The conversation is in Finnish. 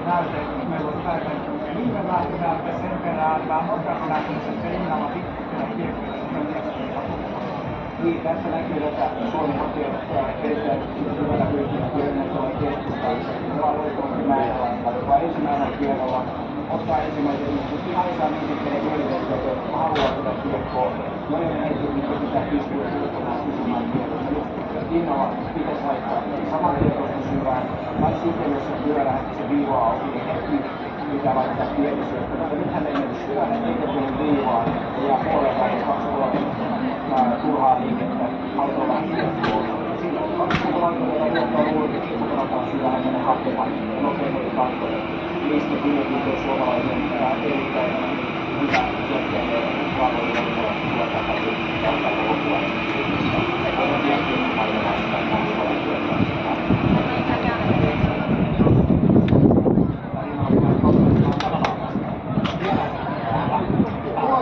näyte, että meillä on päivän viime näyte sen perään, vähän nopeasti lähtenyt, että rinnalla pikkuinen kiekkoja, se on niin, tässä näkyy, että Suomi hakee erittäin hyvällä pyytillä Pyörinnettävän keskustaan. Valvoitumasti Mäenalasta, joka ensimmäisellä kierrolla ottaa ensimmäisen niin aikaan niin tekee Pyörinnettävän, jotka haluaa tätä kiekkoa. Monen henkilöitä pitää pystyä ulkonaan pysymään kierrossa. Nyt Innolla pitäisi laittaa saman kierrosta syvään, tai sitten jos se pyörää, se viiva auki, niin heti pitää laittaa kierrosyöttö. Mutta nythän ei mennyt syvään, eikä tullut viivaan, ja puolen välin 2-3 turhaa liikettä autolla kiekkoon. Silloin 2 laitoilla johtaa luulta, kiekkoon syvähän mennä hakemaan ja nopeammin katsoa. Niistä kyllä suomalaisen erittäin hyvä syötteinen valvoilla tuolla takaisin jalkapalloa. Se on vielä pieni maailman vastaan.